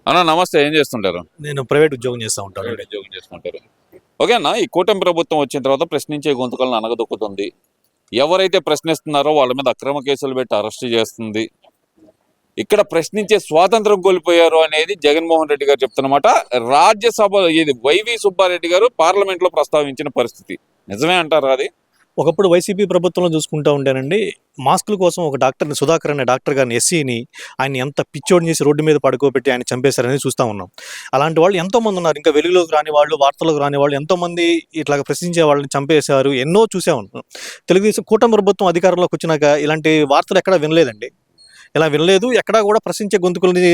అన్న నమస్తే, ఏం చేస్తుంటారు? నేను ప్రైవేట్ ఉద్యోగం చేస్తూ ఉంటాను. ప్రైవేట్ ఉద్యోగం చేసుకుంటారు. ఓకే అన్న, ఈ కూటమి ప్రభుత్వం వచ్చిన తర్వాత ప్రశ్నించే గొంతుకలను అనగదొక్కుతుంది. ఎవరైతే ప్రశ్నిస్తున్నారో వాళ్ళ మీద అక్రమ కేసులు పెట్టి అరెస్ట్ చేస్తుంది. ఇక్కడ ప్రశ్నించే స్వాతంత్రం కోల్పోయారు అనేది జగన్మోహన్ రెడ్డి గారు చెప్తున్నమాట. రాజ్యసభ ఇది వైవి సుబ్బారెడ్డి గారు పార్లమెంట్ లో ప్రస్తావించిన పరిస్థితి నిజమే అంటారా? అది ఒకప్పుడు వైసీపీ ప్రభుత్వంలో చూసుకుంటూ ఉంటానండి, మాస్కుల కోసం ఒక డాక్టర్ని, సుధాకర్ అనే డాక్టర్ గారిని, ఎస్సీని ఆయన ఎంత పిచ్చోడిని చేసి రోడ్డు మీద పడుకోబెట్టి ఆయన చంపేశారని చూస్తూ ఉన్నాం. అలాంటి వాళ్ళు ఎంతోమంది ఉన్నారు. ఇంకా వెలుగులోకి రాని వాళ్ళు, వార్తలకు రాని వాళ్ళు ఎంతోమంది ఇట్లా ప్రశ్నించే వాళ్ళని చంపేశారు. ఎన్నో చూసే ఉన్నాం. తెలుగుదేశం కూటమి ప్రభుత్వం అధికారంలోకి వచ్చినాక ఇలాంటి వార్తలు ఎక్కడా వినలేదండి. ఇలా వినలేదు. ఎక్కడా కూడా ప్రశ్నించే గొంతుకులని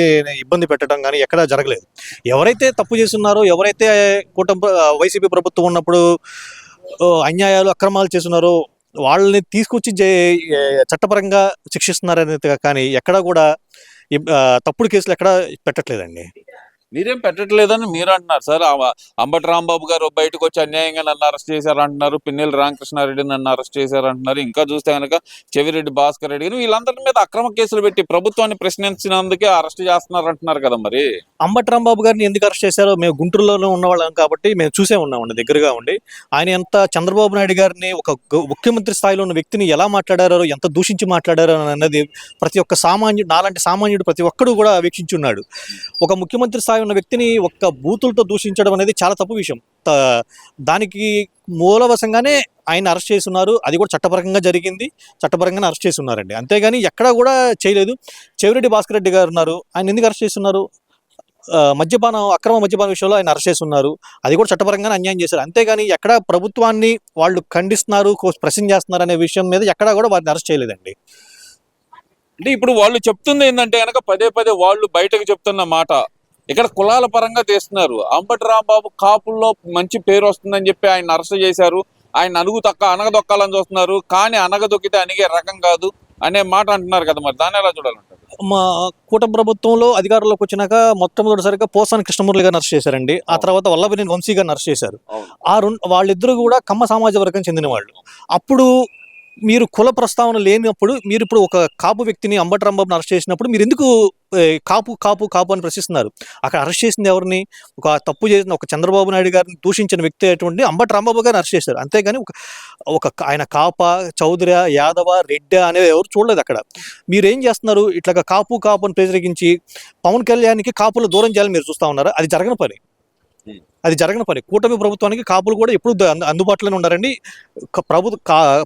ఇబ్బంది పెట్టడం కానీ ఎక్కడా జరగలేదు. ఎవరైతే తప్పు చేస్తున్నారో, ఎవరైతే వైసీపీ ప్రభుత్వం ఉన్నప్పుడు అన్యాయాలు, అక్రమాలు చేస్తున్నారో వాళ్ళని తీసుకొచ్చి చట్టపరంగా శిక్షిస్తున్నారనేది కానీ ఎక్కడా కూడా తప్పుడు కేసులు ఎక్కడా పెట్టట్లేదండి. మీరేం పెట్టట్లేదని మీరు అంటున్నారు సార్. అంబటి రాంబాబు గారు బయటకు వచ్చి అన్యాయంగా నన్ను అరెస్ట్ చేశారంటున్నారు. పిన్నెల్లి రామకృష్ణారెడ్డి నన్ను అరెస్ట్ చేశారంటున్నారు. ఇంకా చూస్తే కనుక చెవిరెడ్డి భాస్కర్ రెడ్డి గారు వీళ్ళందరి మీద అక్రమ కేసులు పెట్టి ప్రభుత్వాన్ని ప్రశ్నించినందుకే అరెస్ట్ చేస్తున్నారంటున్నారు కదా. మరి అంబటి రాంబాబు గారిని ఎందుకు అరెస్ట్ చేశారో మేము గుంటూరులోనే ఉన్నవాళ్ళం కాబట్టి మేము చూసే ఉన్నామండి దగ్గరగా ఉండి. ఆయన ఎంత చంద్రబాబు నాయుడు గారిని ఒక ముఖ్యమంత్రి స్థాయిలో ఉన్న వ్యక్తిని ఎలా మాట్లాడారో, ఎంత దూషించి మాట్లాడారో అన్నది ప్రతి ఒక్క సామాన్యుడు, నాలాంటి సామాన్యుడు ప్రతి ఒక్కడు కూడా వీక్షించున్నాడు. ఒక ముఖ్యమంత్రి స్థాయి ఉన్న వ్యక్తిని ఒక్క బూతులతో దూషించడం అనేది చాలా తప్పు విషయం. దానికి మూలవశంగానే ఆయన అరెస్ట్ చేస్తున్నారు. అది కూడా చట్టపరంగా జరిగింది. చట్టపరంగానే అరెస్ట్ చేస్తున్నారండి. అంతేగాని ఎక్కడా కూడా చేయలేదు. చెవిరెడ్డి భాస్కర్ రెడ్డి గారు ఉన్నారు, ఆయన ఎందుకు అరెస్ట్ చేస్తున్నారు? అక్రమ మద్యపాన విషయంలో ఆయన అరెస్ట్ చేస్తున్నారు. అది కూడా చట్టపరంగానే అన్యాయం చేశారు. అంతేగాని ఎక్కడా ప్రభుత్వాన్ని వాళ్ళు ఖండిస్తున్నారు, ప్రశ్న చేస్తున్నారు అనే విషయం మీద ఎక్కడా కూడా వారిని అరెస్ట్ చేయలేదండి. అంటే ఇప్పుడు వాళ్ళు చెప్తుంది ఏంటంటే కనుక పదే పదే వాళ్ళు బయటకు చెప్తున్న మాట ఇక్కడ కులాల పరంగా తీస్తున్నారు. అంబటి రాంబాబు కాపుల్లో మంచి పేరు వస్తుందని చెప్పి ఆయన అరెస్ట్ చేశారు. ఆయన అనగదొక్కాలని చూస్తున్నారు. కానీ అనగదొక్కితే అనిగే రకం కాదు అనే మాట అంటున్నారు కదా. మరి దాన్ని ఎలా చూడాలంటారు? మా కూటమి ప్రభుత్వంలో అధికారంలోకి వచ్చినాక మొట్టమొదటిసారిగా పోసాని కృష్ణమూర్తి గారిని అరెస్ట్ చేశారండి. ఆ తర్వాత వల్లభనేని వంశీ గారిని అరెస్ట్ చేశారు. వాళ్ళిద్దరూ కూడా కమ్మ సమాజ వర్గం చెందిన వాళ్ళు. అప్పుడు మీరు కుల ప్రస్తావన లేనప్పుడు, మీరు ఇప్పుడు ఒక కాపు వ్యక్తిని, అంబటి రాంబాబుని అరెస్ట్ చేసినప్పుడు మీరు ఎందుకు కాపు కాపు కాపు అని ప్రశ్నిస్తున్నారు? అక్కడ అరెస్ట్ చేసింది ఎవరిని? ఒక తప్పు చేసిన ఒక చంద్రబాబు నాయుడు గారిని దూషించిన వ్యక్తి అటువంటి అంబటి రాంబాబు గారిని అరెస్ట్ చేశారు. అంతేగాని ఆయన కాప, చౌదరి, యాదవ, రెడ్డి అనేది ఎవరు చూడలేదు. అక్కడ మీరేం చేస్తున్నారు? ఇట్లాగా కాపు కాపు అని ప్రేరేగించి పవన్ కళ్యాణ్కి కాపులు దూరం చేయాలని మీరు చూస్తూ ఉన్నారా? అది జరగని పని. కూటమి ప్రభుత్వానికి కాపులు కూడా ఎప్పుడు అందుబాటులోనే ఉన్నారండి.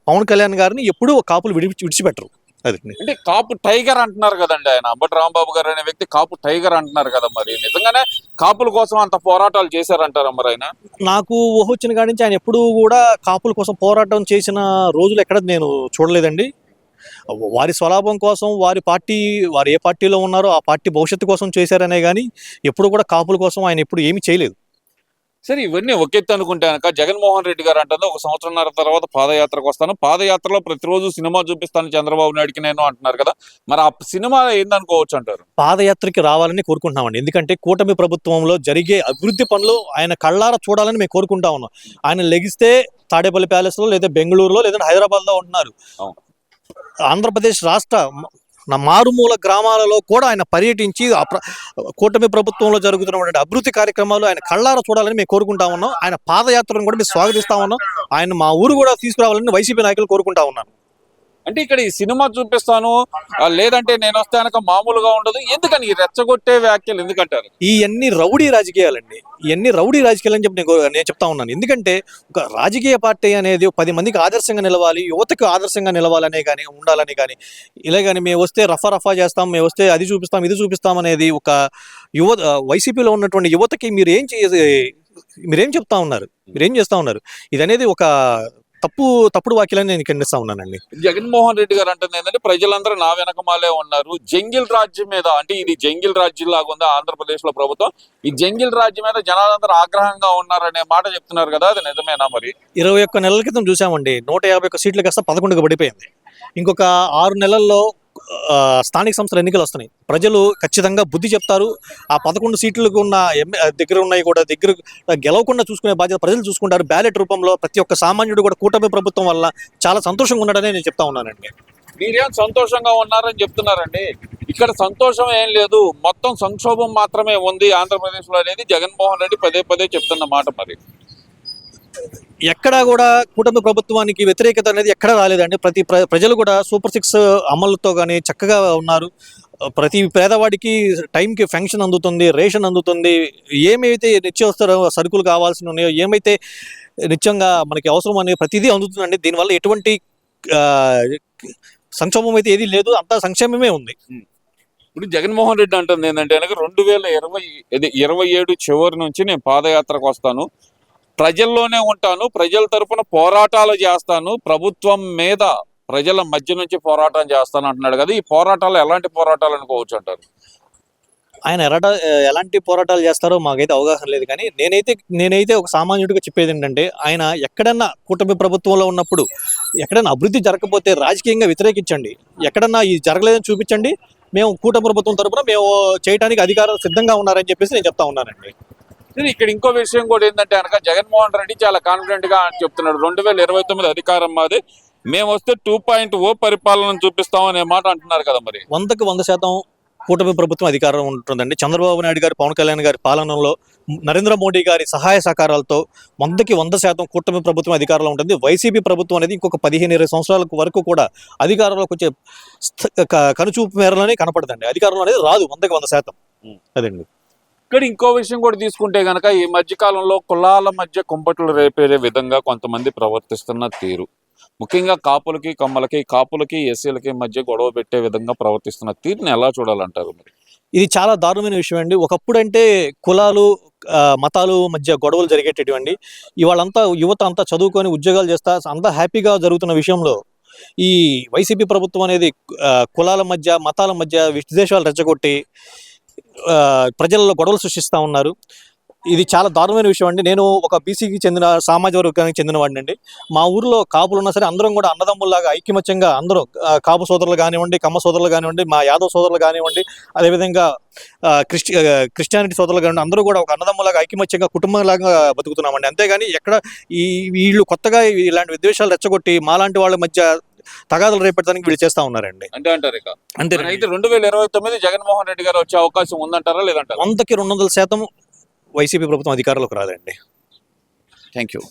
పవన్ కళ్యాణ్ గారిని ఎప్పుడూ కాపులు విడిచిపెట్టరు. అది అంటే కాపు టైగర్ అంటున్నారు కదండి ఆయన. అంబటి రాంబాబు గారు అనే వ్యక్తి కాపు టైగర్ అంటున్నారు కదా. మరి నిజంగానే కాపుల కోసం అంత పోరాటాలు చేశారంటారా మరి ఆయన? నాకు ఊహొచ్చిన కాడి నుంచి ఆయన ఎప్పుడూ కూడా కాపుల కోసం పోరాటం చేసిన రోజులు ఎక్కడ నేను చూడలేదండి. వారి స్వలాభం కోసం వారు ఏ పార్టీలో ఉన్నారో ఆ పార్టీ భవిష్యత్తు కోసం చేశారనే కానీ ఎప్పుడు కూడా కాపుల కోసం ఆయన ఎప్పుడు ఏమీ చేయలేదు. సరే, ఇవన్నీ ఒకెత్తి అనుకుంటే కనుక జగన్మోహన్ రెడ్డి గారు అంటుంది 1 సంవత్సరంన్నర తర్వాత పాదయాత్రకు వస్తాను, పాదయాత్రలో ప్రతిరోజు సినిమా చూపిస్తాను చంద్రబాబు నాయుడికి నేను అంటున్నారు కదా. మరి ఆ సినిమా ఏందనుకోవచ్చు అంటారు? పాదయాత్రకి రావాలని కోరుకుంటున్నామండి. ఎందుకంటే కూటమి ప్రభుత్వంలో జరిగే అభివృద్ధి పనులు ఆయన కళ్ళారా చూడాలని మేము కోరుకుంటా ఉన్నాం. ఆయన లెగిస్తే తాడేపల్లి ప్యాలెస్లో, లేదా బెంగళూరులో, లేదా హైదరాబాద్లో ఉంటున్నారు. ఆంధ్రప్రదేశ్ రాష్ట్ర మారుమూల గ్రామాలలో కూడా ఆయన పర్యటించి కూటమి ప్రభుత్వంలో జరుగుతున్నటువంటి అభివృద్ధి కార్యక్రమాలు ఆయన కళ్ళారా చూడాలని మేము కోరుకుంటా ఉన్నాం. ఆయన పాదయాత్రను కూడా మేము స్వాగతిస్తా ఉన్నాం. ఆయన మా ఊరు కూడా తీసుకురావాలని వైసీపీ నాయకులు కోరుకుంటా ఉన్నాను. అంటే ఇక్కడ ఈ సినిమా చూపిస్తాను, లేదంటే నేను వస్తే కనుక మామూలుగా ఉండదు, ఎందుకని రెచ్చగొట్టే వ్యాఖ్యలు ఎందుకంటారు? ఇవన్నీ రౌడీ రాజకీయాలండి. అని చెప్పి నేను చెప్తా ఉన్నాను. ఎందుకంటే ఒక రాజకీయ పార్టీ అనేది 10 మందికి ఆదర్శంగా నిలవాలి, యువతకు ఆదర్శంగా నిలవాలనే కానీ ఉండాలని కానీ, ఇలా కానీ మేము వస్తే రఫా చేస్తాం, మేము వస్తే అది చూపిస్తాం ఇది చూపిస్తాం అనేది ఒక వైసీపీలో ఉన్నటువంటి యువతకి మీరేం చెప్తా ఉన్నారు? మీరేం చేస్తా ఉన్నారు? ఇది అనేది ఒక తప్పుడు వాక్యాలని నేను ఖండిస్తా ఉన్నానండి. జగన్మోహన్ రెడ్డి గారు అంటుంది ఏంటంటే ప్రజలందరూ నా వెనకమాలే ఉన్నారు. జంగిల్ రాజ్యం మీద, అంటే ఇది జంగిల్ రాజ్యం లాగా ఉంది ఆంధ్రప్రదేశ్ లో ప్రభుత్వం, ఈ జంగిల్ రాజ్యం మీద జనాలందరూ ఆగ్రహంగా ఉన్నారనే మాట చెప్తున్నారు కదా. అది నిజమేనా? మరి 21 నెలల క్రితం చూసామండి, 151 సీట్లు కాస్త 11కి పడిపోయింది. ఇంకొక 6 నెలల్లో స్థానిక సంస్థల ఎన్నికలు వస్తున్నాయి. ప్రజలు ఖచ్చితంగా బుద్ధి చెప్తారు. ఆ 11 సీట్లకు ఉన్న దగ్గర ఉన్నాయి కూడా దగ్గర గెలవకుండా చూసుకునే బాధ్యత ప్రజలు చూసుకుంటారు. బ్యాలెట్ రూపంలో ప్రతి ఒక్క సామాన్యుడు కూడా కూటమి ప్రభుత్వం వల్ల చాలా సంతోషంగా ఉన్నాడని నేను చెప్తా ఉన్నానండి. మీరేం సంతోషంగా ఉన్నారని చెప్తున్నారండి. ఇక్కడ సంతోషం ఏం లేదు, మొత్తం సంక్షోభం మాత్రమే ఉంది ఆంధ్రప్రదేశ్లో అనేది జగన్మోహన్ రెడ్డి పదే పదే చెప్తున్న మాట. మరి ఎక్కడా కూడా కూటమి ప్రభుత్వానికి వ్యతిరేకత అనేది ఎక్కడా రాలేదండి. ప్రజలు కూడా సూపర్ 6 అమలుతో కానీ చక్కగా ఉన్నారు. ప్రతి పేదవాడికి టైంకి పెన్షన్ అందుతుంది, రేషన్ అందుతుంది. ఏమైతే నిత్యావసర సరుకులు కావాల్సి ఉన్నాయో, ఏమైతే నిత్యంగా మనకి అవసరం అనే ప్రతిదీ అందుతుందండి. దీనివల్ల ఎటువంటి సంక్షోభం అయితే ఏది లేదు, అంతా సంక్షేమమే ఉంది. ఇప్పుడు జగన్మోహన్ రెడ్డి అంటుంది ఏంటంటే కనుక 2027 చివరి నుంచి నేను పాదయాత్రకు వస్తాను, ప్రజల్లోనే ఉంటాను, ప్రజల తరపున పోరాటాలు చేస్తాను, ప్రభుత్వం మీద ప్రజల మధ్య నుంచి పోరాటం చేస్తాను అంటున్నాడు కదా. ఈ పోరాటాలు ఎలాంటి పోరాటాలు అనుకోవచ్చు అంటారు? ఆయన ఎలాంటి పోరాటాలు చేస్తారో మాకైతే అవగాహన లేదు, కానీ నేనైతే ఒక సామాన్యుడిగా చెప్పేది ఏంటంటే, ఆయన ఎక్కడన్నా కూటమి ప్రభుత్వంలో ఉన్నప్పుడు ఎక్కడన్నా అభివృద్ధి జరగకపోతే రాజకీయంగా వ్యతిరేకించండి, ఎక్కడన్నా ఇది జరగలేదని చూపించండి, మేము కూటమి ప్రభుత్వం తరపున మేము చేయడానికి అధికారులు సిద్ధంగా ఉన్నారని చెప్పేసి నేను చెప్తా ఉన్నానండి. ఇక్కడ ఇంకో విషయం కూడా ఏంటంటే కనుక జగన్మోహన్ రెడ్డి చాలా కాన్ఫిడెంట్ గా చెప్తున్నాడు, 2029 అధికారం మాది, మేము వస్తే 2.0 పరిపాలన చూపిస్తాం అనే మాట అంటున్నారు కదా. మరి 100% కూటమి ప్రభుత్వం అధికారం ఉంటుందండి. చంద్రబాబు నాయుడు గారు, పవన్ కళ్యాణ్ గారి పాలనలో, నరేంద్ర మోడీ గారి సహాయ సహకారాలతో 100% కూటమి ప్రభుత్వం అధికారంలో ఉంటుంది. వైసీపీ ప్రభుత్వం అనేది ఇంకొక 15-20 సంవత్సరాల వరకు కూడా అధికారంలోకి వచ్చే కనుచూపు మేరలోనే కనపడదండి. అధికారంలో అనేది రాదు 100%. అదండి. ఇక్కడ ఇంకో విషయం కూడా తీసుకుంటే గనక ఈ మధ్య కాలంలో కులాల మధ్య కుంపట్లు రేపే విధంగా కొంతమంది ప్రవర్తిస్తున్న తీరు, ముఖ్యంగా కాపులకి కమ్మలకి, కాపులకి ఎస్సీలకి మధ్య గొడవ పెట్టే విధంగా ప్రవర్తిస్తున్న తీరుని ఎలా చూడాలంటారు? మరి ఇది చాలా దారుణమైన విషయం అండి. ఒకప్పుడు అంటే కులాలు మతాలు మధ్య గొడవలు జరిగేటటువంటి, ఇవాళంతా యువత అంతా చదువుకొని ఉద్యోగాలు చేస్తా అంతా హ్యాపీగా జరుగుతున్న విషయంలో ఈ వైసీపీ ప్రభుత్వం అనేది కులాల మధ్య మతాల మధ్య విద్వేషాలు రెచ్చగొట్టి ప్రజల్లో గొడవలు సృష్టిస్తూ ఉన్నారు. ఇది చాలా దారుణమైన విషయం అండి. నేను ఒక బీసీకి చెందిన సామాజిక వర్గానికి చెందిన వాడిని అండి. మా ఊర్లో కాపులు ఉన్నా సరే అందరం కూడా అన్నదమ్ముల్లాగా ఐక్యమత్యంగా అందరూ, కాపు సోదరులు కానివ్వండి, కమ్మ సోదరులు కానివ్వండి, మా యాదవ్ సోదరులు కానివ్వండి, అదేవిధంగా క్రిస్టియానిటీ సోదరులు కానివ్వండి, అందరూ కూడా ఒక అన్నదమ్ములాగా ఐక్యమత్యంగా కుటుంబంలాగా బతుకుతున్నామండి. అంతేగాని ఎక్కడ వీళ్ళు కొత్తగా ఇలాంటి విద్వేషాలు రెచ్చగొట్టి మాలాంటి వాళ్ళ మధ్య తగాదులు రేపెట్టడానికి వీళ్ళు చేస్తా ఉన్నారండి. అంటారు ఇక అంతే. అయితే 2029 జగన్మోహన్ రెడ్డి గారు వచ్చే అవకాశం ఉందంటారా లేదంటారా? 100% వైసీపీ ప్రభుత్వం అధికారంలోకి రాదండి. Thank you.